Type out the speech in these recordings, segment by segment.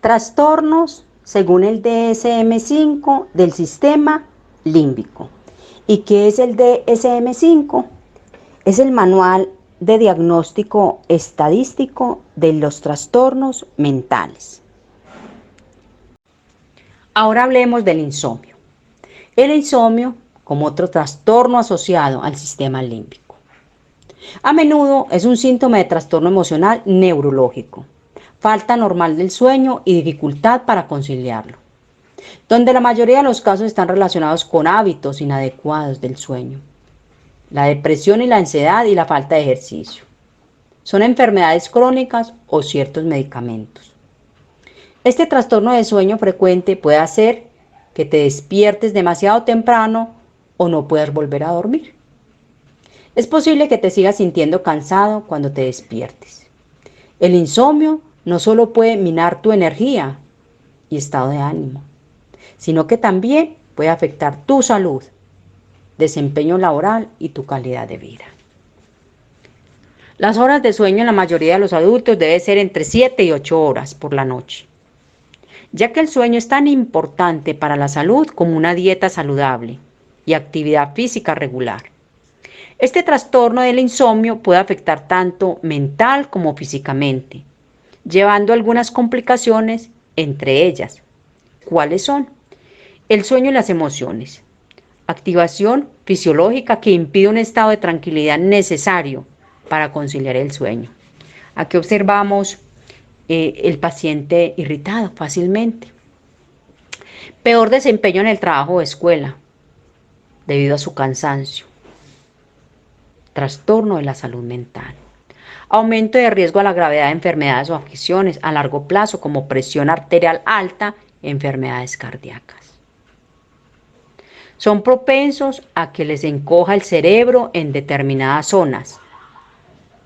Trastornos según el DSM-5 del sistema límbico. ¿Y qué es el DSM-5? Es el manual de diagnóstico estadístico de los trastornos mentales. Ahora hablemos del insomnio. El insomnio como otro trastorno asociado al sistema límbico. A menudo es un síntoma de trastorno emocional neurológico, falta normal del sueño y dificultad para conciliarlo, donde la mayoría de los casos están relacionados con hábitos inadecuados del sueño, la depresión y la ansiedad y la falta de ejercicio. Son enfermedades crónicas o ciertos medicamentos. Este trastorno de sueño frecuente puede hacer que te despiertes demasiado temprano o no puedas volver a dormir. Es posible que te sigas sintiendo cansado cuando te despiertes. El insomnio no solo puede minar tu energía y estado de ánimo, sino que también puede afectar tu salud, desempeño laboral y tu calidad de vida. Las horas de sueño en la mayoría de los adultos deben ser entre 7 y 8 horas por la noche, ya que el sueño es tan importante para la salud como una dieta saludable y actividad física regular. Este trastorno del insomnio puede afectar tanto mental como físicamente, llevando a algunas complicaciones, entre ellas. ¿Cuáles son? El sueño y las emociones. Activación fisiológica que impide un estado de tranquilidad necesario para conciliar el sueño. Aquí observamos el paciente irritado fácilmente. Peor desempeño en el trabajo o escuela debido a su cansancio. Trastorno de la salud mental. Aumento de riesgo a la gravedad de enfermedades o afecciones a largo plazo como presión arterial alta, enfermedades cardíacas. Son propensos a que les encoja el cerebro en determinadas zonas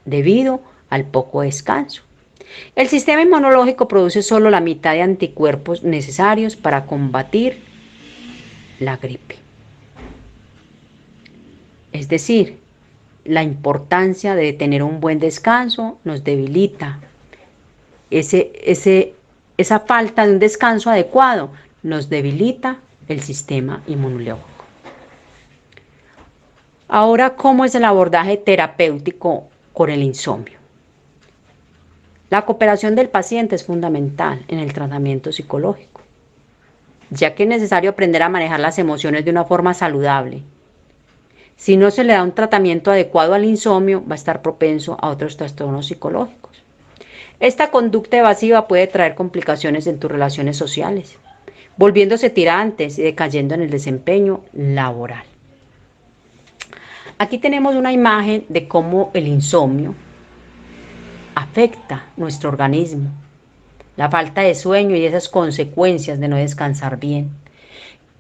debido al poco descanso. El sistema inmunológico produce solo la mitad de anticuerpos necesarios para combatir la gripe. Es decir, la importancia de tener un buen descanso nos debilita. Esa falta de un descanso adecuado nos debilita el sistema inmunológico. Ahora, ¿cómo es el abordaje terapéutico con el insomnio? La cooperación del paciente es fundamental en el tratamiento psicológico, ya que es necesario aprender a manejar las emociones de una forma saludable. Si no se le da un tratamiento adecuado al insomnio, va a estar propenso a otros trastornos psicológicos. Esta conducta evasiva puede traer complicaciones en tus relaciones sociales, volviéndose tirantes y decayendo en el desempeño laboral. Aquí tenemos una imagen de cómo el insomnio afecta nuestro organismo, la falta de sueño y esas consecuencias de no descansar bien.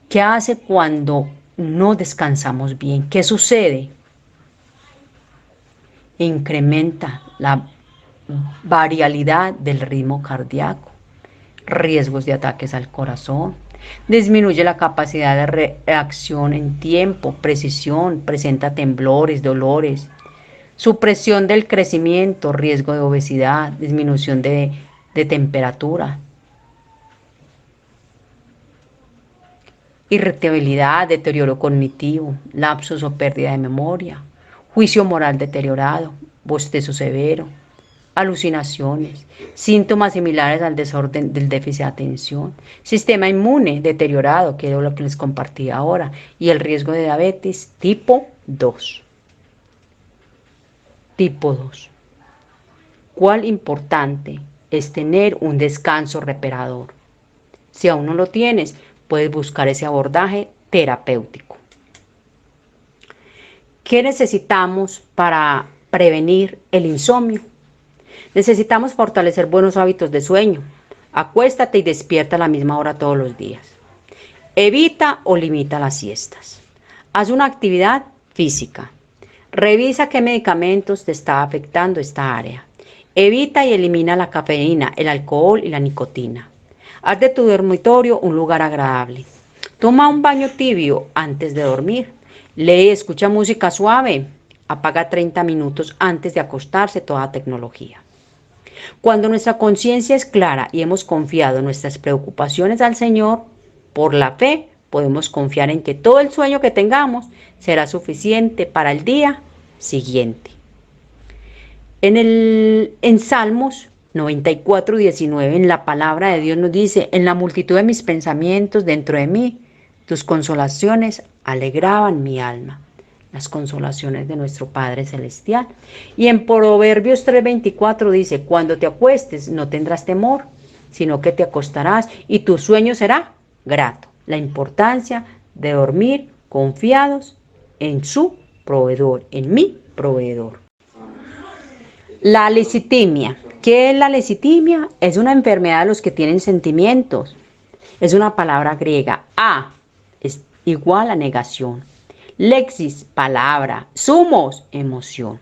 ¿Qué hace cuando no descansamos bien? ¿Qué sucede? Incrementa la variabilidad del ritmo cardíaco, riesgos de ataques al corazón, disminuye la capacidad de reacción en tiempo, precisión, presenta temblores, dolores, supresión del crecimiento, riesgo de obesidad, disminución de temperatura, irritabilidad, deterioro cognitivo, lapsus o pérdida de memoria, juicio moral deteriorado, bostezo severo, alucinaciones, síntomas similares al desorden del déficit de atención, sistema inmune deteriorado, que es lo que les compartí ahora, y el riesgo de diabetes tipo 2. Tipo 2. ¿Cuál importante es tener un descanso reparador? Si aún no lo tienes, puedes buscar ese abordaje terapéutico. ¿Qué necesitamos para prevenir el insomnio? Necesitamos fortalecer buenos hábitos de sueño. Acuéstate y despierta a la misma hora todos los días. Evita o limita las siestas. Haz una actividad física. Revisa qué medicamentos te está afectando esta área. Evita y elimina la cafeína, el alcohol y la nicotina. Haz de tu dormitorio un lugar agradable. Toma un baño tibio antes de dormir. Lee y escucha música suave. Apaga 30 minutos antes de acostarse toda tecnología. Cuando nuestra conciencia es clara y hemos confiado nuestras preocupaciones al Señor, por la fe podemos confiar en que todo el sueño que tengamos será suficiente para el día siguiente. En Salmos 94:19, en la palabra de Dios nos dice: en la multitud de mis pensamientos dentro de mí, tus consolaciones alegraban mi alma. Las consolaciones de nuestro Padre Celestial. Y en Proverbios 3:24 dice: cuando te acuestes no tendrás temor, sino que te acostarás y tu sueño será grato. La importancia de dormir confiados en su proveedor, en mi proveedor. La lecitimia. ¿Qué es la lecitimia? Es una enfermedad de los que tienen sentimientos. Es una palabra griega. A es igual a negación. Lexis, palabra. Sumos, emoción.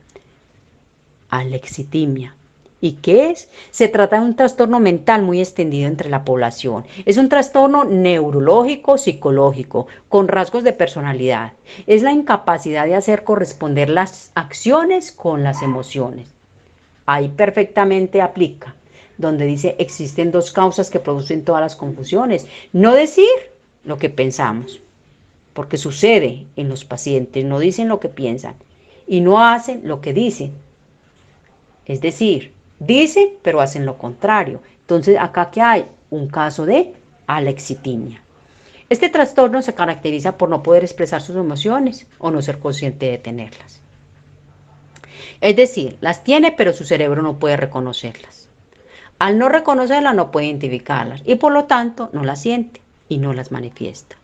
Alexitimia. ¿Y qué es? Se trata de un trastorno mental muy extendido entre la población. Es un trastorno neurológico, psicológico, con rasgos de personalidad. Es la incapacidad de hacer corresponder las acciones con las emociones. Ahí perfectamente aplica, donde dice: existen dos causas que producen todas las confusiones. No decir lo que pensamos, porque sucede en los pacientes, no dicen lo que piensan y no hacen lo que dicen. Es decir, dicen pero hacen lo contrario. Entonces, acá que hay un caso de alexitimia. Este trastorno se caracteriza por no poder expresar sus emociones o no ser consciente de tenerlas. Es decir, las tiene pero su cerebro no puede reconocerlas. Al no reconocerlas no puede identificarlas y por lo tanto no las siente y no las manifiesta.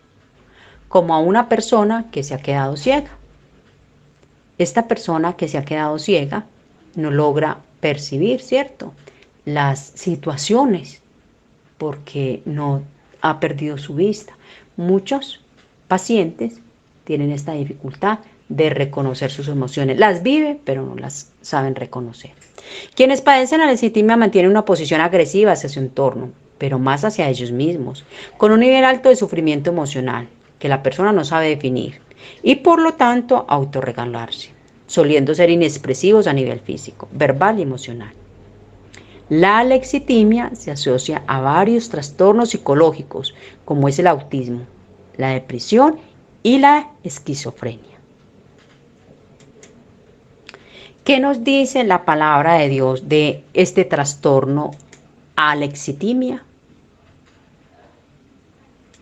Como a una persona que se ha quedado ciega. Esta persona que se ha quedado ciega no logra percibir, ¿cierto?, las situaciones porque no ha perdido su vista. Muchos pacientes tienen esta dificultad de reconocer sus emociones. Las vive, pero no las saben reconocer. Quienes padecen alexitimia mantienen una posición agresiva hacia su entorno, pero más hacia ellos mismos, con un nivel alto de sufrimiento emocional que la persona no sabe definir y por lo tanto autorregalarse, soliendo ser inexpresivos a nivel físico, verbal y emocional. La alexitimia se asocia a varios trastornos psicológicos, como es el autismo, la depresión y la esquizofrenia. ¿Qué nos dice la palabra de Dios de este trastorno alexitimia?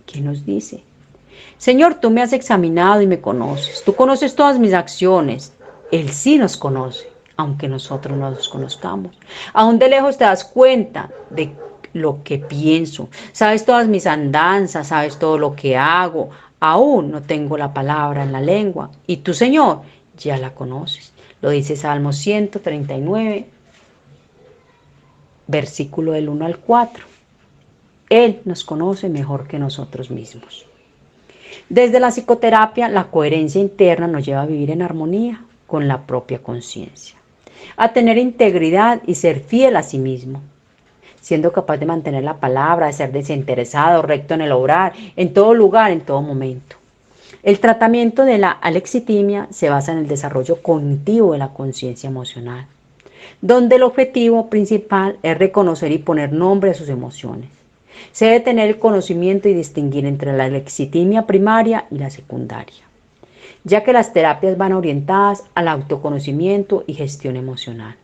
¿Qué nos dice? Señor, tú me has examinado y me conoces. Tú conoces todas mis acciones. Él sí nos conoce, aunque nosotros no los conozcamos. Aún de lejos te das cuenta de lo que pienso. Sabes todas mis andanzas, sabes todo lo que hago. Aún no tengo la palabra en la lengua. Y tú, Señor, ya la conoces. Lo dice Salmo 139, versículo del 1 al 4. Él nos conoce mejor que nosotros mismos. Desde la psicoterapia, la coherencia interna nos lleva a vivir en armonía con la propia conciencia, a tener integridad y ser fiel a sí mismo, siendo capaz de mantener la palabra, de ser desinteresado, recto en el obrar, en todo lugar, en todo momento. El tratamiento de la alexitimia se basa en el desarrollo cognitivo de la conciencia emocional, donde el objetivo principal es reconocer y poner nombre a sus emociones. Se debe tener el conocimiento y distinguir entre la alexitimia primaria y la secundaria, ya que las terapias van orientadas al autoconocimiento y gestión emocional.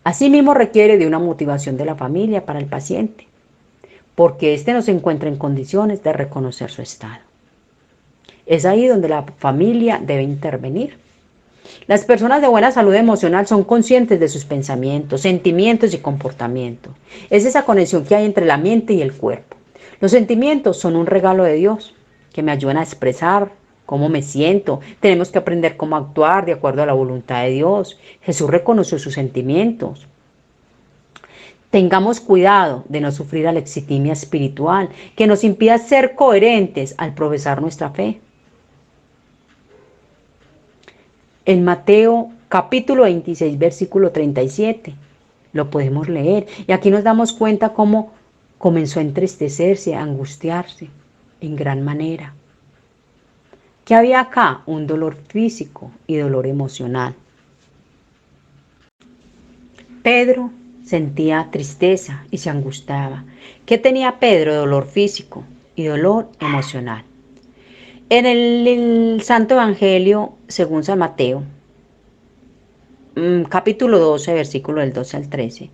Asimismo, requiere de una motivación de la familia para el paciente, porque éste no se encuentra en condiciones de reconocer su estado. Es ahí donde la familia debe intervenir. Las personas de buena salud emocional son conscientes de sus pensamientos, sentimientos y comportamientos. Es esa conexión que hay entre la mente y el cuerpo. Los sentimientos son un regalo de Dios que me ayudan a expresar cómo me siento. Tenemos que aprender cómo actuar de acuerdo a la voluntad de Dios. Jesús reconoció sus sentimientos. Tengamos cuidado de no sufrir alexitimia espiritual que nos impida ser coherentes al profesar nuestra fe. En Mateo capítulo 26, versículo 37, lo podemos leer. Y aquí nos damos cuenta cómo comenzó a entristecerse, a angustiarse en gran manera. Que había acá un dolor físico y dolor emocional. Pedro sentía tristeza y se angustiaba. ¿Qué tenía Pedro? Dolor físico y dolor emocional. En el Santo Evangelio, según San Mateo, capítulo 12, versículo del 12 al 13,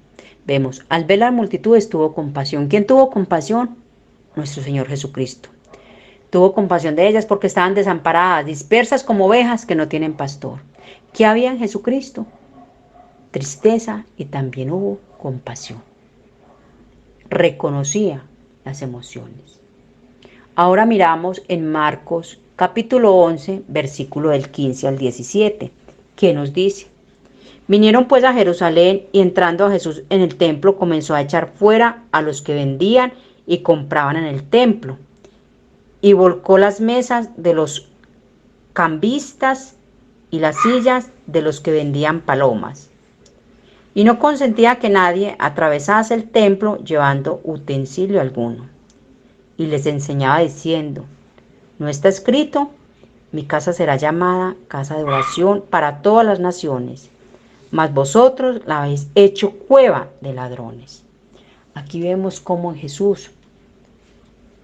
vemos, al ver la multitud tuvo compasión. ¿Quién tuvo compasión? Nuestro Señor Jesucristo. Tuvo compasión de ellas porque estaban desamparadas, dispersas como ovejas que no tienen pastor. ¿Qué había en Jesucristo? Tristeza y también hubo compasión. Reconocía las emociones. Ahora miramos en Marcos capítulo 11, versículo del 15 al 17, que nos dice: vinieron pues a Jerusalén y entrando a Jesús en el templo comenzó a echar fuera a los que vendían y compraban en el templo y volcó las mesas de los cambistas y las sillas de los que vendían palomas. Y no consentía que nadie atravesase el templo llevando utensilio alguno. Y les enseñaba diciendo: ¿no está escrito? Mi casa será llamada casa de oración para todas las naciones, mas vosotros la habéis hecho cueva de ladrones. Aquí vemos cómo en Jesús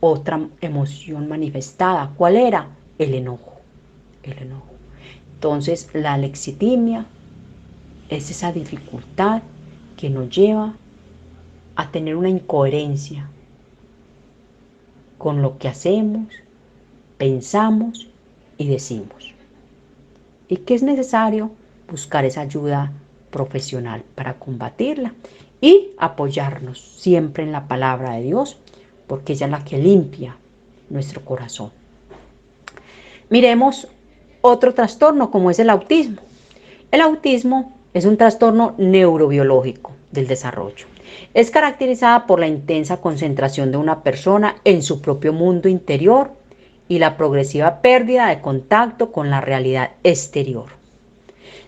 otra emoción manifestada. ¿Cuál era? El enojo. El enojo. Entonces, la lexitimia es esa dificultad que nos lleva a tener una incoherencia con lo que hacemos, pensamos y decimos. Y que es necesario buscar esa ayuda profesional para combatirla y apoyarnos siempre en la palabra de Dios, porque ella es la que limpia nuestro corazón. Miremos otro trastorno como es el autismo. El autismo es un trastorno neurobiológico del desarrollo. Es caracterizada por la intensa concentración de una persona en su propio mundo interior y la progresiva pérdida de contacto con la realidad exterior.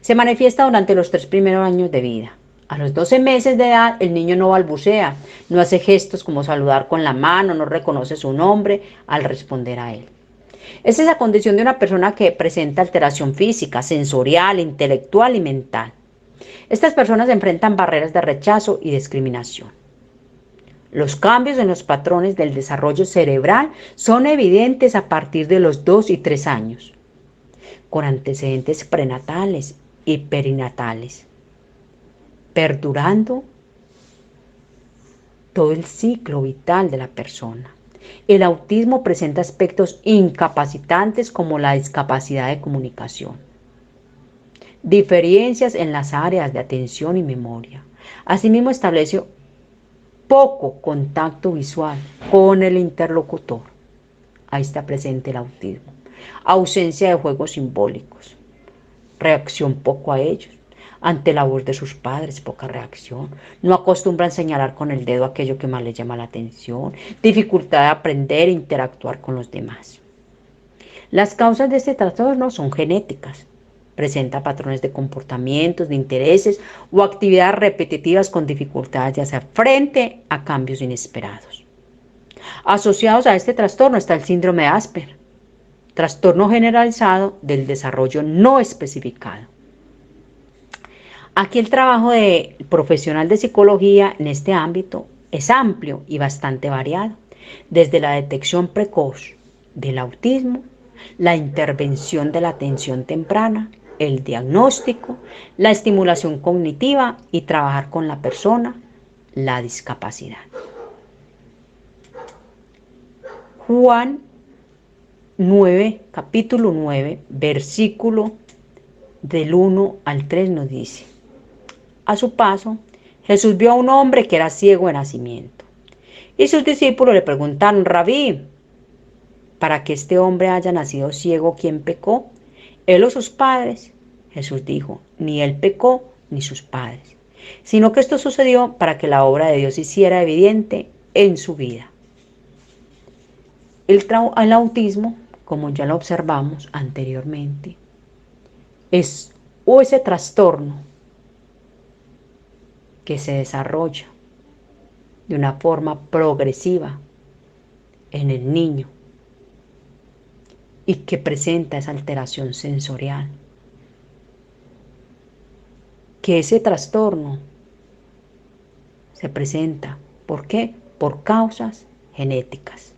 Se manifiesta durante los 3 primeros años de vida. A los 12 meses de edad, el niño no balbucea, no hace gestos como saludar con la mano, no reconoce su nombre al responder a él. Es esa condición de una persona que presenta alteración física, sensorial, intelectual y mental. Estas personas enfrentan barreras de rechazo y discriminación. Los cambios en los patrones del desarrollo cerebral son evidentes a partir de los 2 y 3 años, con antecedentes prenatales y perinatales, perdurando todo el ciclo vital de la persona. El autismo presenta aspectos incapacitantes como la discapacidad de comunicación, diferencias en las áreas de atención y memoria. Asimismo, establece poco contacto visual con el interlocutor. Ahí está presente el autismo. Ausencia de juegos simbólicos, reacción poco a ellos. Ante la voz de sus padres, poca reacción. No acostumbran señalar con el dedo aquello que más les llama la atención. Dificultad de aprender e interactuar con los demás. Las causas de este trastorno son genéticas. Presenta patrones de comportamientos, de intereses o actividades repetitivas con dificultades de hacer frente a cambios inesperados. Asociados a este trastorno está el síndrome de Asperger, trastorno generalizado del desarrollo no especificado. Aquí el trabajo del profesional de psicología en este ámbito es amplio y bastante variado, desde la detección precoz del autismo, la intervención de la atención temprana, el diagnóstico, la estimulación cognitiva y trabajar con la persona, la discapacidad. Juan 9, capítulo 9, versículo del 1 al 3 nos dice: a su paso, Jesús vio a un hombre que era ciego de nacimiento. Y sus discípulos le preguntaron: Rabí, ¿para que este hombre haya nacido ciego, quién pecó? ¿Él o sus padres? Jesús dijo: ni él pecó, ni sus padres, sino que esto sucedió para que la obra de Dios se hiciera evidente en su vida. El autismo, como ya lo observamos anteriormente, es ese trastorno que se desarrolla de una forma progresiva en el niño y que presenta esa alteración sensorial. Que ese trastorno se presenta. ¿Por qué? Por causas genéticas.